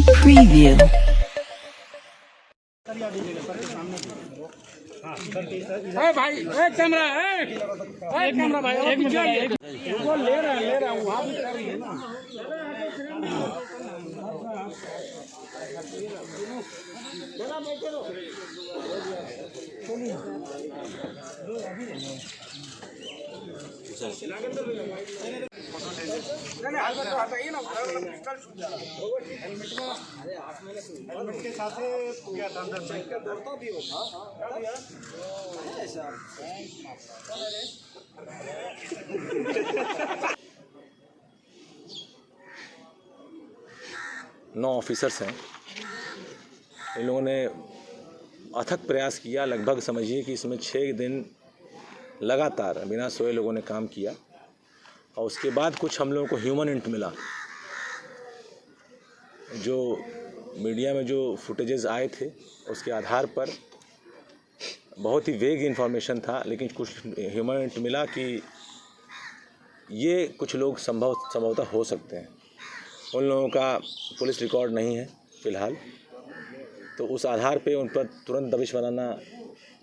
Preview. भाई एक camera भाई एक मिनट वो ले रहा हूँ वहाँ भी कर रही है ना। हेलमेट के साथ क्या था अंदर बैंक का दौड़ता भी होगा। 9 ऑफिसर्स हैं। इन लोगों ने अथक प्रयास किया, लगभग समझिए कि इसमें 6 दिन लगातार बिना सोए लोगों ने काम किया और उसके बाद कुछ हम लोगों को ह्यूमन इंट मिला। जो मीडिया में जो फुटेजेस आए थे उसके आधार पर बहुत ही वेग इन्फॉर्मेशन था, लेकिन कुछ ह्यूमन इंट मिला कि ये कुछ लोग संभवतः हो सकते हैं। उन लोगों का पुलिस रिकॉर्ड नहीं है फ़िलहाल, तो उस आधार पे उन पर तुरंत दबिश बनाना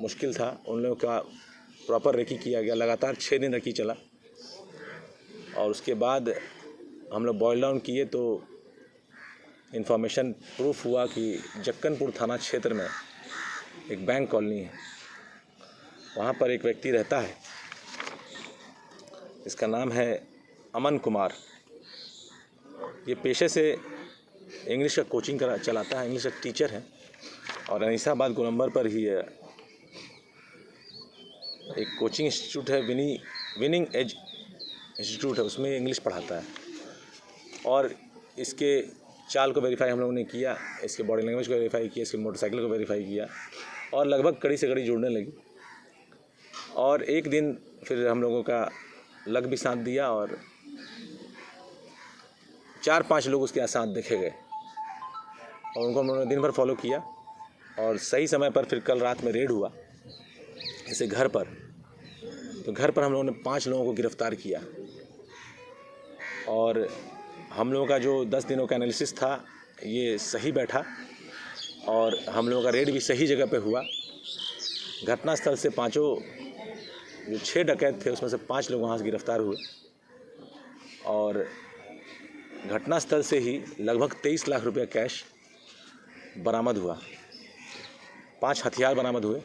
मुश्किल था। उन लोगों का प्रॉपर रेकी किया गया, लगातार 6 दिन रेकी चला और उसके बाद हम लोग बॉयल डाउन किए तो इन्फॉर्मेशन प्रूफ हुआ कि जक्कनपुर थाना क्षेत्र में एक बैंक कॉलोनी है, वहाँ पर एक व्यक्ति रहता है। इसका नाम है अमन कुमार। ये पेशे से इंग्लिश का कोचिंग चलाता है, इंग्लिश का टीचर है और अनीसाबाद गोलंबर पर ही है एक कोचिंग इंस्टीट्यूट है, विनिंग एज इंस्टीट्यूट है, उसमें इंग्लिश पढ़ाता है। और इसके चाल को वेरीफाई हम लोगों ने किया, इसके बॉडी लैंग्वेज को वेरीफाई किया, इसके मोटरसाइकिल को वेरीफाई किया और लगभग कड़ी से कड़ी जुड़ने लगी। और एक दिन फिर हम लोगों का लक भी साथ दिया और 4-5 लोग उसके साथ देखे गए और उनको हम लोगों ने दिन भर फॉलो किया और सही समय पर फिर कल रात में रेड हुआ इसे घर पर। तो घर पर हम लोगों ने 5 लोगों को गिरफ्तार किया और हम लोगों का जो 10 दिनों का एनालिसिस था ये सही बैठा और हम लोगों का रेड भी सही जगह पे हुआ। घटनास्थल से जो 6 डकैत थे उसमें से 5 लोग वहाँ से गिरफ्तार हुए और घटनास्थल से ही लगभग 23 लाख रुपया कैश बरामद हुआ। 5 हथियार बरामद हुए,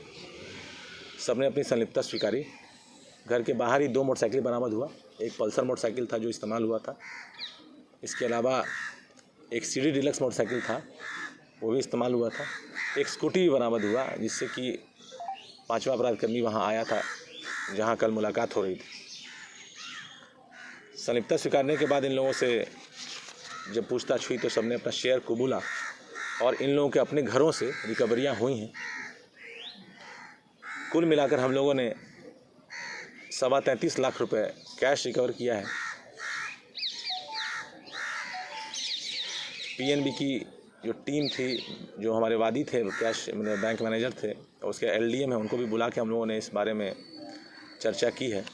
सबने अपनी संलिप्तता स्वीकारी। घर के बाहर ही 2 मोटरसाइकिल बरामद हुआ, एक पल्सर मोटरसाइकिल था जो इस्तेमाल हुआ था, इसके अलावा एक सीडी डिलक्स मोटरसाइकिल था वो भी इस्तेमाल हुआ था। एक स्कूटी भी बरामद हुआ जिससे कि 5वां अपराधकर्मी वहाँ आया था जहाँ कल मुलाकात हो रही थी। संलिप्तता स्वीकारने के बाद इन लोगों से जब पूछताछ हुई तो सबने अपना शेयर कबूला और इन लोगों के अपने घरों से रिकवरियाँ हुई हैं। कुल मिलाकर हम लोगों ने 33.25 लाख रुपए कैश रिकवर किया है। पीएनबी की जो टीम थी, जो हमारे वादी थे, कैश बैंक मैनेजर थे, उसके एलडीएम है, उनको भी बुला के हम लोगों ने इस बारे में चर्चा की है।